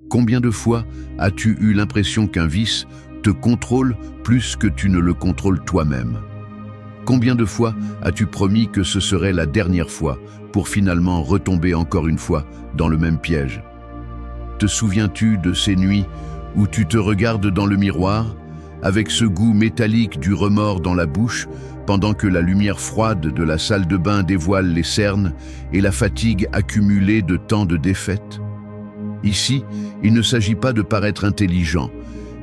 Combien de fois as-tu eu l'impression qu'un vice te contrôle plus que tu ne le contrôles toi-même? Combien de fois as-tu promis que ce serait la dernière fois pour finalement retomber encore une fois dans le même piège? Te souviens-tu de ces nuits où tu te regardes dans le miroir, avec ce goût métallique du remords dans la bouche, pendant que la lumière froide de la salle de bain dévoile les cernes et la fatigue accumulée de tant de défaites? Ici, il ne s'agit pas de paraître intelligent,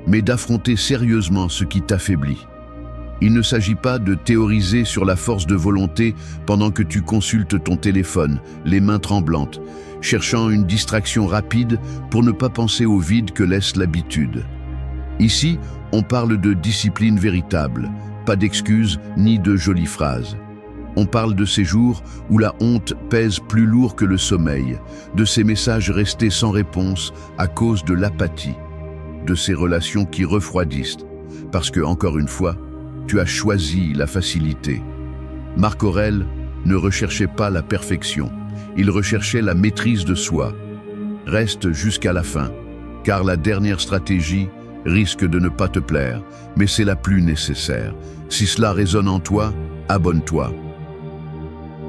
mais d'affronter sérieusement ce qui t'affaiblit. Il ne s'agit pas de théoriser sur la force de volonté pendant que tu consultes ton téléphone, les mains tremblantes, cherchant une distraction rapide pour ne pas penser au vide que laisse l'habitude. Ici, on parle de discipline véritable, pas d'excuses ni de jolies phrases. On parle de ces jours où la honte pèse plus lourd que le sommeil, de ces messages restés sans réponse à cause de l'apathie, de ces relations qui refroidissent, parce que, encore une fois, tu as choisi la facilité. Marc Aurèle ne recherchait pas la perfection, il recherchait la maîtrise de soi. Reste jusqu'à la fin, car la dernière stratégie risque de ne pas te plaire, mais c'est la plus nécessaire. Si cela résonne en toi, abonne-toi.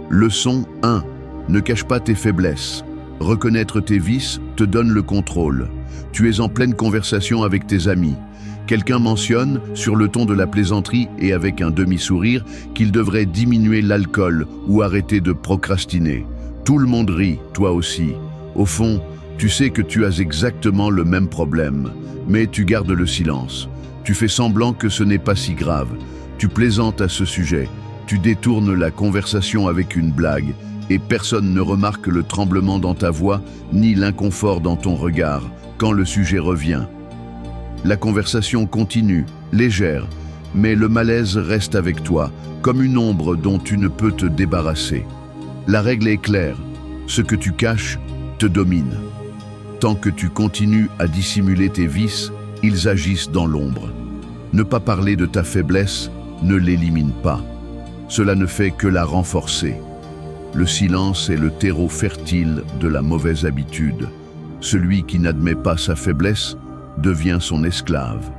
Leçon 1. Ne cache pas tes faiblesses. Reconnaître tes vices te donne le contrôle. Tu es en pleine conversation avec tes amis. Quelqu'un mentionne, sur le ton de la plaisanterie et avec un demi-sourire, qu'il devrait diminuer l'alcool ou arrêter de procrastiner. Tout le monde rit, toi aussi. Au fond, tu sais que tu as exactement le même problème, mais tu gardes le silence. Tu fais semblant que ce n'est pas si grave. Tu plaisantes à ce sujet. Tu détournes la conversation avec une blague et personne ne remarque le tremblement dans ta voix ni l'inconfort dans ton regard quand le sujet revient. La conversation continue, légère, mais le malaise reste avec toi, comme une ombre dont tu ne peux te débarrasser. La règle est claire, ce que tu caches te domine. Tant que tu continues à dissimuler tes vices, ils agissent dans l'ombre. Ne pas parler de ta faiblesse ne l'élimine pas. Cela ne fait que la renforcer. Le silence est le terreau fertile de la mauvaise habitude. Celui qui n'admet pas sa faiblesse devient son esclave.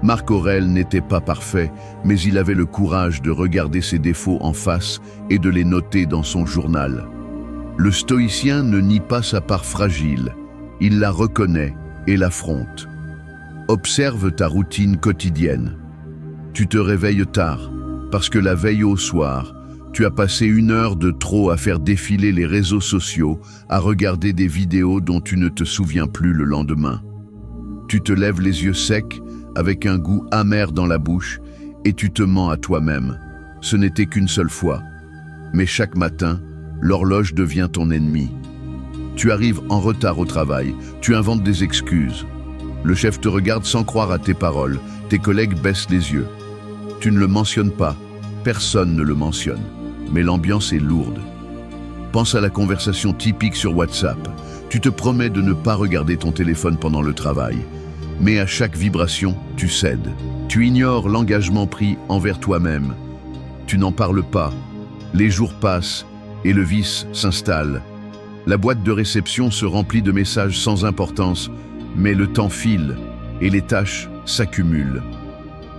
Marc Aurèle n'était pas parfait, mais il avait le courage de regarder ses défauts en face et de les noter dans son journal. Le stoïcien ne nie pas sa part fragile, il la reconnaît et l'affronte. Observe ta routine quotidienne. Tu te réveilles tard, parce que la veille au soir, tu as passé 1 heure de trop à faire défiler les réseaux sociaux, à regarder des vidéos dont tu ne te souviens plus le lendemain. Tu te lèves les yeux secs, avec un goût amer dans la bouche, et tu te mens à toi-même. Ce n'était qu'une seule fois. Mais chaque matin, l'horloge devient ton ennemi. Tu arrives en retard au travail, tu inventes des excuses. Le chef te regarde sans croire à tes paroles, tes collègues baissent les yeux. Tu ne le mentionnes pas, personne ne le mentionne, mais l'ambiance est lourde. Pense à la conversation typique sur WhatsApp. Tu te promets de ne pas regarder ton téléphone pendant le travail, mais à chaque vibration, tu cèdes. Tu ignores l'engagement pris envers toi-même. Tu n'en parles pas. Les jours passent et le vice s'installe. La boîte de réception se remplit de messages sans importance, mais le temps file et les tâches s'accumulent.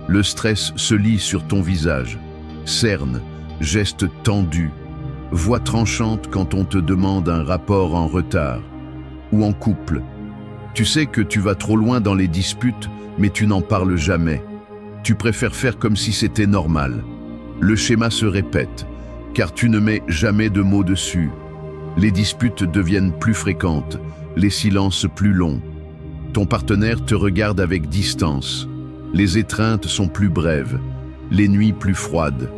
Le stress se lit sur ton visage. Cernes, gestes tendus, voix tranchante quand on te demande un rapport en retard. Ou en couple. Tu sais que tu vas trop loin dans les disputes, mais tu n'en parles jamais. Tu préfères faire comme si c'était normal. Le schéma se répète, car tu ne mets jamais de mots dessus. Les disputes deviennent plus fréquentes, les silences plus longs. Ton partenaire te regarde avec distance. Les étreintes sont plus brèves, les nuits plus froides.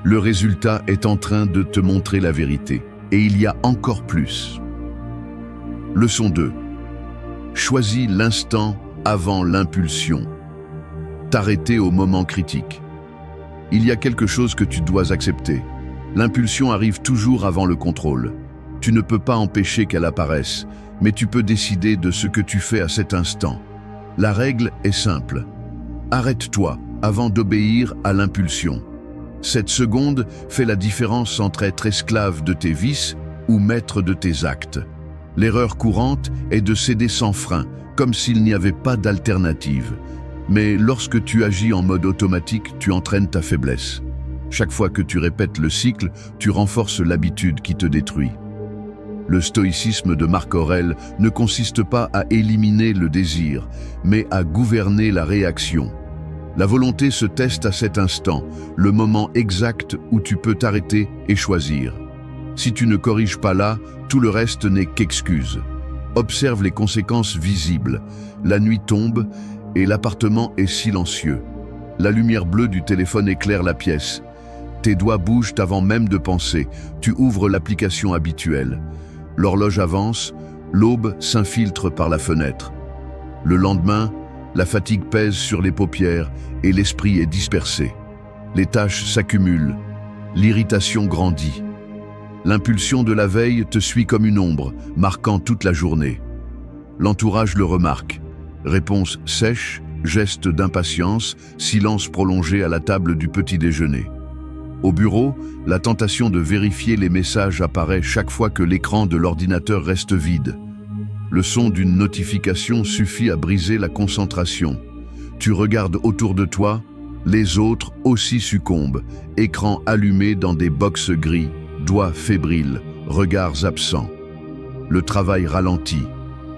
Le résultat est en train de te montrer la vérité. Et il y a encore plus. Leçon 2. Choisis l'instant avant l'impulsion. T'arrêter au moment critique. Il y a quelque chose que tu dois accepter. L'impulsion arrive toujours avant le contrôle. Tu ne peux pas empêcher qu'elle apparaisse, mais tu peux décider de ce que tu fais à cet instant. La règle est simple. Arrête-toi avant d'obéir à l'impulsion. Cette seconde fait la différence entre être esclave de tes vices ou maître de tes actes. L'erreur courante est de céder sans frein, comme s'il n'y avait pas d'alternative. Mais lorsque tu agis en mode automatique, tu entraînes ta faiblesse. Chaque fois que tu répètes le cycle, tu renforces l'habitude qui te détruit. Le stoïcisme de Marc Aurèle ne consiste pas à éliminer le désir, mais à gouverner la réaction. La volonté se teste à cet instant, le moment exact où tu peux t'arrêter et choisir. Si tu ne corriges pas là, tout le reste n'est qu'excuse. Observe les conséquences visibles. La nuit tombe et l'appartement est silencieux. La lumière bleue du téléphone éclaire la pièce. Tes doigts bougent avant même de penser. Tu ouvres l'application habituelle. L'horloge avance, l'aube s'infiltre par la fenêtre. Le lendemain, la fatigue pèse sur les paupières et l'esprit est dispersé. Les tâches s'accumulent, l'irritation grandit. L'impulsion de la veille te suit comme une ombre, marquant toute la journée. L'entourage le remarque. Réponse sèche, geste d'impatience, silence prolongé à la table du petit déjeuner. Au bureau, la tentation de vérifier les messages apparaît chaque fois que l'écran de l'ordinateur reste vide. Le son d'une notification suffit à briser la concentration. Tu regardes autour de toi, les autres aussi succombent, écran allumé dans des box gris, doigts fébriles, regards absents. Le travail ralentit,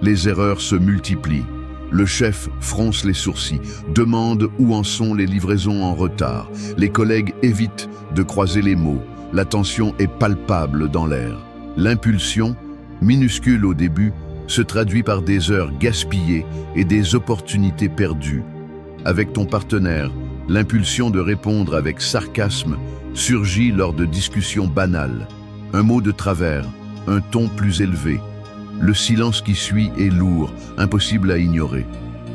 les erreurs se multiplient. Le chef fronce les sourcils, demande où en sont les livraisons en retard. Les collègues évitent de croiser les mots. La tension est palpable dans l'air. L'impulsion, minuscule au début, se traduit par des heures gaspillées et des opportunités perdues. Avec ton partenaire, l'impulsion de répondre avec sarcasme surgit lors de discussions banales. Un mot de travers, un ton plus élevé. Le silence qui suit est lourd, impossible à ignorer.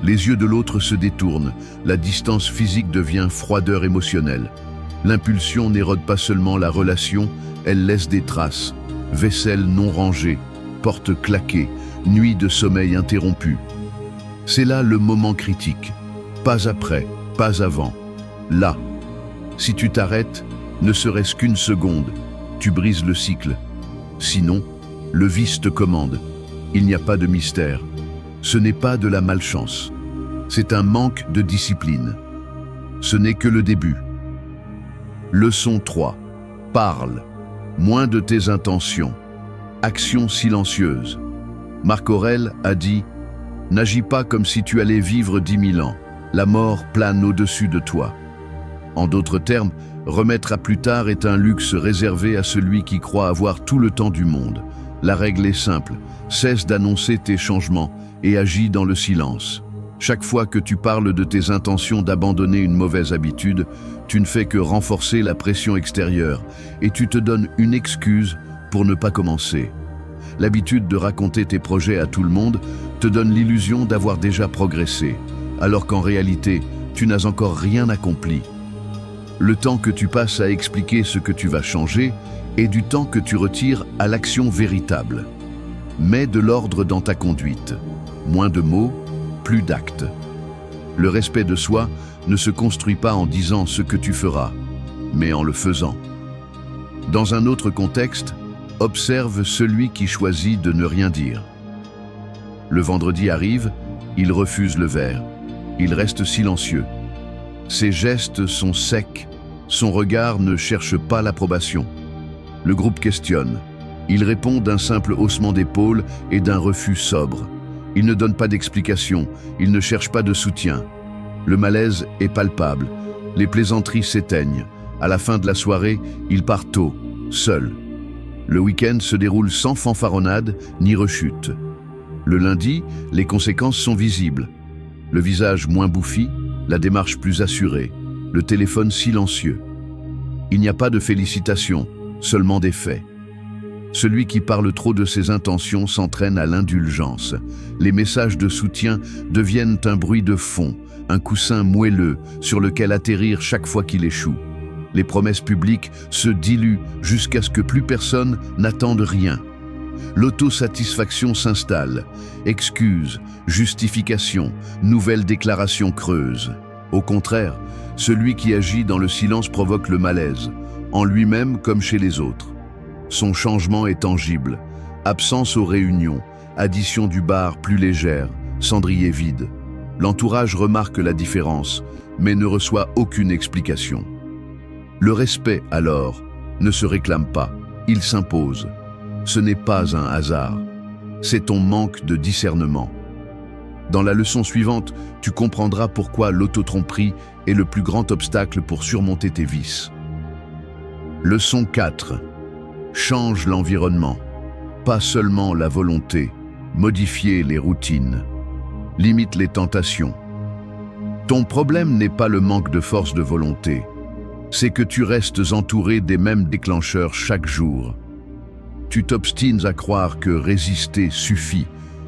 Les yeux de l'autre se détournent, la distance physique devient froideur émotionnelle. L'impulsion n'érode pas seulement la relation, elle laisse des traces. Vaisselle non rangée, porte claquée, nuit de sommeil interrompue. C'est là le moment critique. Pas après, pas avant. Là. Si tu t'arrêtes, ne serait-ce qu'une seconde, tu brises le cycle. Sinon, le vice te commande. Il n'y a pas de mystère. Ce n'est pas de la malchance. C'est un manque de discipline. Ce n'est que le début. Leçon 3. Parle. Moins de tes intentions. Action silencieuse. Marc Aurèle a dit « N'agis pas comme si tu allais vivre 10 000 ans. La mort plane au-dessus de toi. » En d'autres termes, remettre à plus tard est un luxe réservé à celui qui croit avoir tout le temps du monde. La règle est simple, cesse d'annoncer tes changements et agis dans le silence. Chaque fois que tu parles de tes intentions d'abandonner une mauvaise habitude, tu ne fais que renforcer la pression extérieure et tu te donnes une excuse pour ne pas commencer. L'habitude de raconter tes projets à tout le monde te donne l'illusion d'avoir déjà progressé, alors qu'en réalité, tu n'as encore rien accompli. Le temps que tu passes à expliquer ce que tu vas changer et du temps que tu retires à l'action véritable. Mets de l'ordre dans ta conduite. Moins de mots, plus d'actes. Le respect de soi ne se construit pas en disant ce que tu feras, mais en le faisant. Dans un autre contexte, observe celui qui choisit de ne rien dire. Le vendredi arrive, il refuse le verre. Il reste silencieux. Ses gestes sont secs, son regard ne cherche pas l'approbation. Le groupe questionne. Il répond d'un simple haussement d'épaule et d'un refus sobre. Il ne donne pas d'explication, il ne cherche pas de soutien. Le malaise est palpable, les plaisanteries s'éteignent. À la fin de la soirée, il part tôt, seul. Le week-end se déroule sans fanfaronnade ni rechute. Le lundi, les conséquences sont visibles. Le visage moins bouffi, la démarche plus assurée, le téléphone silencieux. Il n'y a pas de félicitations, seulement des faits. Celui qui parle trop de ses intentions s'entraîne à l'indulgence. Les messages de soutien deviennent un bruit de fond, un coussin moelleux sur lequel atterrir chaque fois qu'il échoue. Les promesses publiques se diluent jusqu'à ce que plus personne n'attende rien. L'autosatisfaction s'installe. Excuses, justifications, nouvelles déclarations creuses. Au contraire, celui qui agit dans le silence provoque le malaise, en lui-même comme chez les autres. Son changement est tangible. Absence aux réunions, addition du bar plus légère, cendrier vide. L'entourage remarque la différence, mais ne reçoit aucune explication. Le respect, alors, ne se réclame pas, il s'impose. Ce n'est pas un hasard, c'est ton manque de discernement. Dans la leçon suivante, tu comprendras pourquoi l'autotromperie est le plus grand obstacle pour surmonter tes vices. Leçon 4. Change l'environnement. Pas seulement la volonté, modifier les routines. Limite les tentations. Ton problème n'est pas le manque de force de volonté, c'est que tu restes entouré des mêmes déclencheurs chaque jour. Tu t'obstines à croire que résister suffit,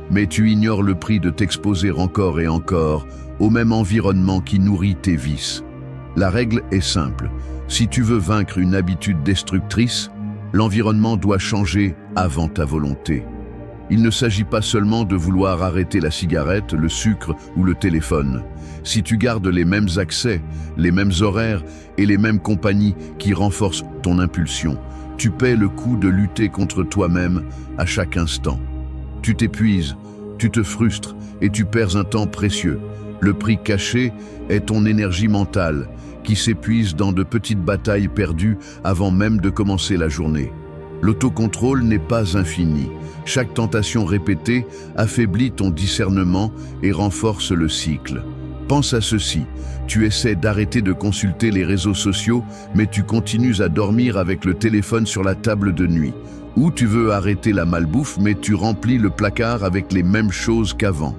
mais tu ignores le prix de t'exposer encore et encore au même environnement qui nourrit tes vices. La règle est simple, si tu veux vaincre une habitude destructrice, l'environnement doit changer avant ta volonté. Il ne s'agit pas seulement de vouloir arrêter la cigarette, le sucre ou le téléphone. Si tu gardes les mêmes accès, les mêmes horaires et les mêmes compagnies qui renforcent ton impulsion, tu paies le coût de lutter contre toi-même à chaque instant. Tu t'épuises, tu te frustres et tu perds un temps précieux. Le prix caché est ton énergie mentale qui s'épuise dans de petites batailles perdues avant même de commencer la journée. L'autocontrôle n'est pas infini. Chaque tentation répétée affaiblit ton discernement et renforce le cycle. Pense à ceci, tu essaies d'arrêter de consulter les réseaux sociaux, mais tu continues à dormir avec le téléphone sur la table de nuit. Ou tu veux arrêter la malbouffe, mais tu remplis le placard avec les mêmes choses qu'avant.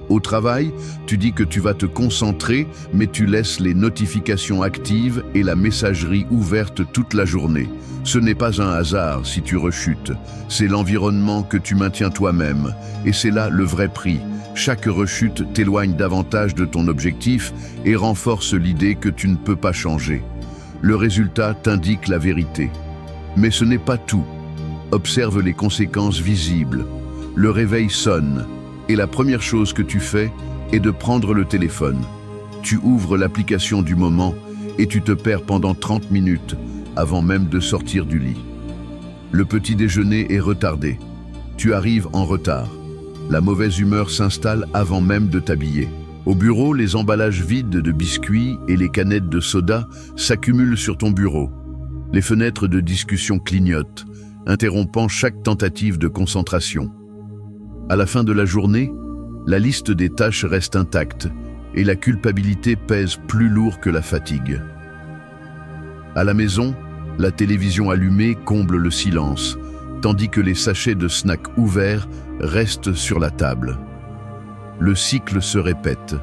Au travail, tu dis que tu vas te concentrer, mais tu laisses les notifications actives et la messagerie ouverte toute la journée. Ce n'est pas un hasard si tu rechutes, c'est l'environnement que tu maintiens toi-même, et c'est là le vrai prix. Chaque rechute t'éloigne davantage de ton objectif et renforce l'idée que tu ne peux pas changer. Le résultat t'indique la vérité. Mais ce n'est pas tout. Observe les conséquences visibles. Le réveil sonne. Et la première chose que tu fais est de prendre le téléphone. Tu ouvres l'application du moment et tu te perds pendant 30 minutes avant même de sortir du lit. Le petit déjeuner est retardé. Tu arrives en retard. La mauvaise humeur s'installe avant même de t'habiller. Au bureau, les emballages vides de biscuits et les canettes de soda s'accumulent sur ton bureau. Les fenêtres de discussion clignotent, interrompant chaque tentative de concentration. À la fin de la journée, la liste des tâches reste intacte et la culpabilité pèse plus lourd que la fatigue. À la maison, la télévision allumée comble le silence, tandis que les sachets de snacks ouverts restent sur la table. Le cycle se répète.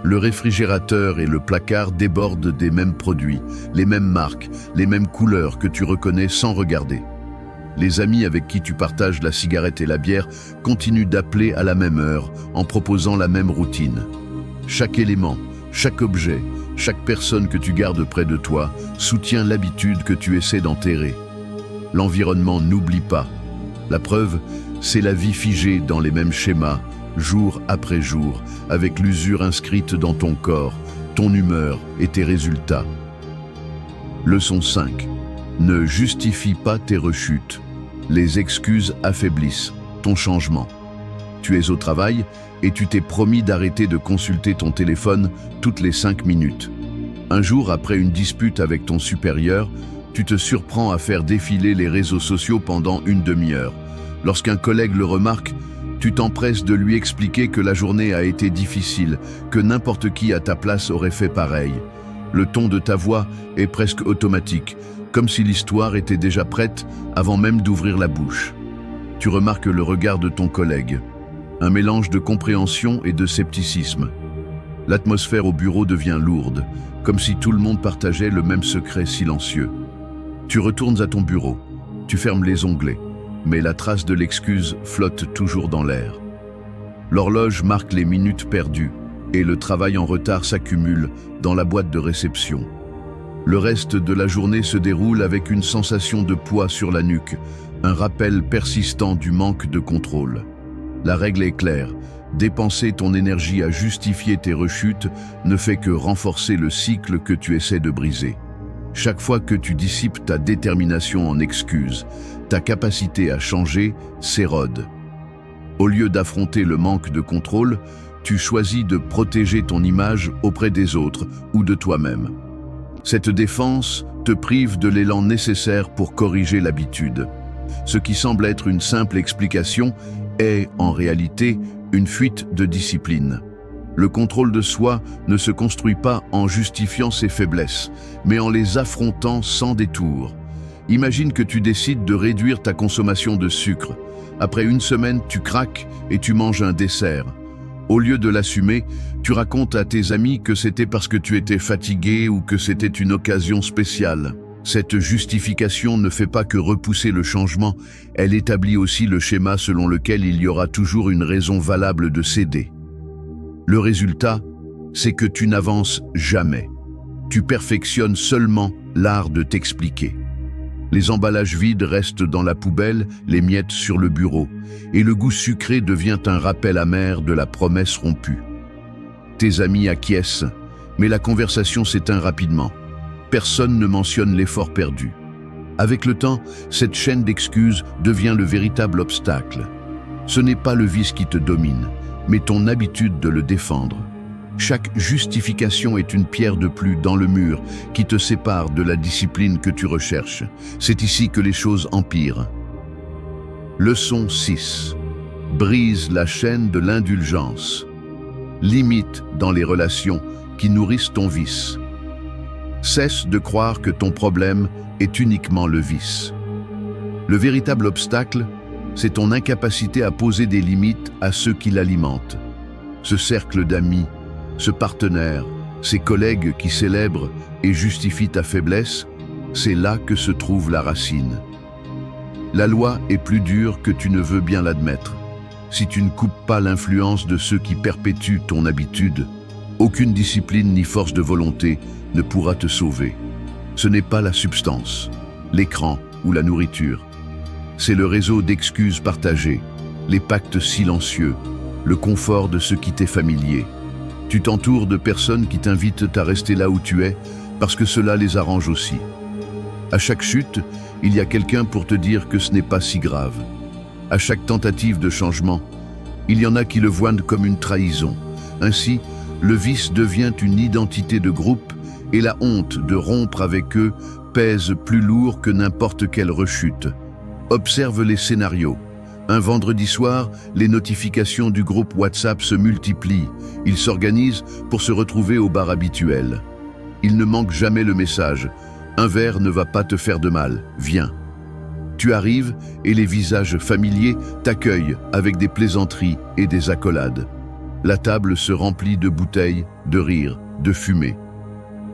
Le réfrigérateur et le placard débordent des mêmes produits, les mêmes marques, les mêmes couleurs que tu reconnais sans regarder. Les amis avec qui tu partages la cigarette et la bière continuent d'appeler à la même heure en proposant la même routine. Chaque élément, chaque objet, chaque personne que tu gardes près de toi soutient l'habitude que tu essaies d'enterrer. L'environnement n'oublie pas. La preuve, c'est la vie figée dans les mêmes schémas, jour après jour, avec l'usure inscrite dans ton corps, ton humeur et tes résultats. Leçon 5. Ne justifie pas tes rechutes. Les excuses affaiblissent ton changement. Tu es au travail et tu t'es promis d'arrêter de consulter ton téléphone toutes les 5 minutes. Un jour, après une dispute avec ton supérieur, tu te surprends à faire défiler les réseaux sociaux pendant une demi-heure. Lorsqu'un collègue le remarque, tu t'empresses de lui expliquer que la journée a été difficile, que n'importe qui à ta place aurait fait pareil. Le ton de ta voix est presque automatique, comme si l'histoire était déjà prête avant même d'ouvrir la bouche. Tu remarques le regard de ton collègue, un mélange de compréhension et de scepticisme. L'atmosphère au bureau devient lourde, comme si tout le monde partageait le même secret silencieux. Tu retournes à ton bureau, tu fermes les onglets, mais la trace de l'excuse flotte toujours dans l'air. L'horloge marque les minutes perdues et le travail en retard s'accumule dans la boîte de réception. Le reste de la journée se déroule avec une sensation de poids sur la nuque, un rappel persistant du manque de contrôle. La règle est claire, dépenser ton énergie à justifier tes rechutes ne fait que renforcer le cycle que tu essaies de briser. Chaque fois que tu dissipes ta détermination en excuses, ta capacité à changer s'érode. Au lieu d'affronter le manque de contrôle, tu choisis de protéger ton image auprès des autres ou de toi-même. Cette défense te prive de l'élan nécessaire pour corriger l'habitude. Ce qui semble être une simple explication est, en réalité, une fuite de discipline. Le contrôle de soi ne se construit pas en justifiant ses faiblesses, mais en les affrontant sans détour. Imagine que tu décides de réduire ta consommation de sucre. Après une semaine, tu craques et tu manges un dessert. Au lieu de l'assumer, tu racontes à tes amis que c'était parce que tu étais fatigué ou que c'était une occasion spéciale. Cette justification ne fait pas que repousser le changement, elle établit aussi le schéma selon lequel il y aura toujours une raison valable de céder. Le résultat, c'est que tu n'avances jamais. Tu perfectionnes seulement l'art de t'expliquer. Les emballages vides restent dans la poubelle, les miettes sur le bureau, et le goût sucré devient un rappel amer de la promesse rompue. Tes amis acquiescent, mais la conversation s'éteint rapidement. Personne ne mentionne l'effort perdu. Avec le temps, cette chaîne d'excuses devient le véritable obstacle. Ce n'est pas le vice qui te domine, mais ton habitude de le défendre. Chaque justification est une pierre de plus dans le mur qui te sépare de la discipline que tu recherches. C'est ici que les choses empirent. Leçon 6. Brise la chaîne de l'indulgence. Limite dans les relations qui nourrissent ton vice. Cesse de croire que ton problème est uniquement le vice. Le véritable obstacle, c'est ton incapacité à poser des limites à ceux qui l'alimentent. Ce cercle d'amis, ce partenaire, ces collègues qui célèbrent et justifient ta faiblesse, c'est là que se trouve la racine. La loi est plus dure que tu ne veux bien l'admettre. Si tu ne coupes pas l'influence de ceux qui perpétuent ton habitude, aucune discipline ni force de volonté ne pourra te sauver. Ce n'est pas la substance, l'écran ou la nourriture. C'est le réseau d'excuses partagées, les pactes silencieux, le confort de ce qui t'est familier. Tu t'entoures de personnes qui t'invitent à rester là où tu es parce que cela les arrange aussi. À chaque chute, il y a quelqu'un pour te dire que ce n'est pas si grave. À chaque tentative de changement, il y en a qui le voient comme une trahison. Ainsi, le vice devient une identité de groupe et la honte de rompre avec eux pèse plus lourd que n'importe quelle rechute. Observe les scénarios. Un vendredi soir, les notifications du groupe WhatsApp se multiplient. Ils s'organisent pour se retrouver au bar habituel. Il ne manque jamais le message. Un verre ne va pas te faire de mal, viens. Tu arrives et les visages familiers t'accueillent avec des plaisanteries et des accolades. La table se remplit de bouteilles, de rires, de fumée.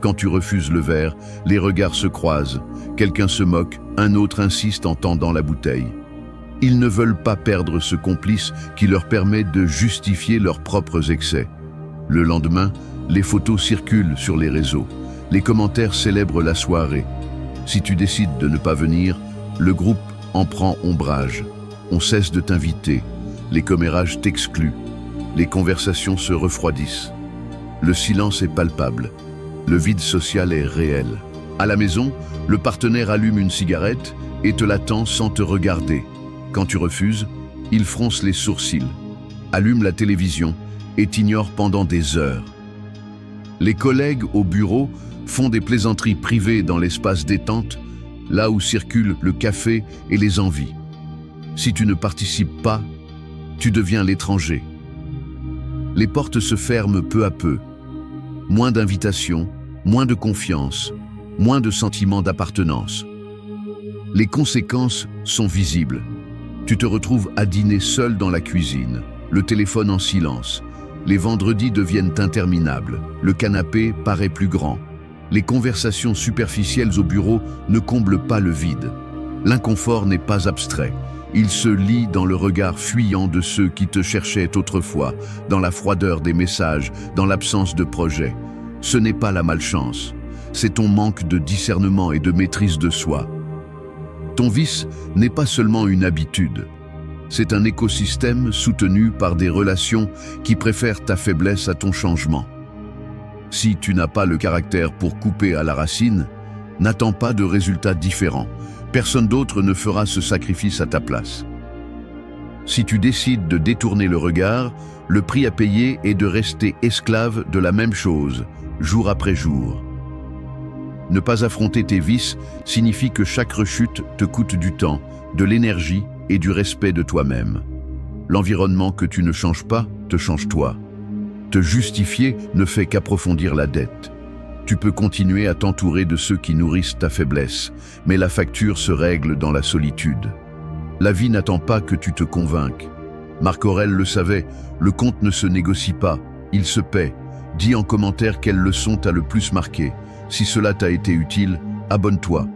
Quand tu refuses le verre, les regards se croisent. Quelqu'un se moque, un autre insiste en tendant la bouteille. Ils ne veulent pas perdre ce complice qui leur permet de justifier leurs propres excès. Le lendemain, les photos circulent sur les réseaux. Les commentaires célèbrent la soirée. Si tu décides de ne pas venir, le groupe en prend ombrage. On cesse de t'inviter. Les commérages t'excluent. Les conversations se refroidissent. Le silence est palpable. Le vide social est réel. À la maison, le partenaire allume une cigarette et te l'attend sans te regarder. Quand tu refuses, il fronce les sourcils, allume la télévision et t'ignore pendant des heures. Les collègues au bureau font des plaisanteries privées dans l'espace détente, là où circulent le café et les envies. Si tu ne participes pas, tu deviens l'étranger. Les portes se ferment peu à peu. Moins d'invitations, moins de confiance, moins de sentiment d'appartenance. Les conséquences sont visibles. Tu te retrouves à dîner seul dans la cuisine, le téléphone en silence. Les vendredis deviennent interminables, le canapé paraît plus grand. Les conversations superficielles au bureau ne comblent pas le vide. L'inconfort n'est pas abstrait. Il se lit dans le regard fuyant de ceux qui te cherchaient autrefois, dans la froideur des messages, dans l'absence de projet. Ce n'est pas la malchance, c'est ton manque de discernement et de maîtrise de soi. Ton vice n'est pas seulement une habitude, c'est un écosystème soutenu par des relations qui préfèrent ta faiblesse à ton changement. Si tu n'as pas le caractère pour couper à la racine, n'attends pas de résultats différents. Personne d'autre ne fera ce sacrifice à ta place. Si tu décides de détourner le regard, le prix à payer est de rester esclave de la même chose, jour après jour. Ne pas affronter tes vices signifie que chaque rechute te coûte du temps, de l'énergie et du respect de toi-même. L'environnement que tu ne changes pas te change toi. Te justifier ne fait qu'approfondir la dette. Tu peux continuer à t'entourer de ceux qui nourrissent ta faiblesse, mais la facture se règle dans la solitude. La vie n'attend pas que tu te convainques. Marc Aurèle le savait, le compte ne se négocie pas, il se paie. Dis en commentaire quelle leçon t'a le plus marqué. Si cela t'a été utile, abonne-toi.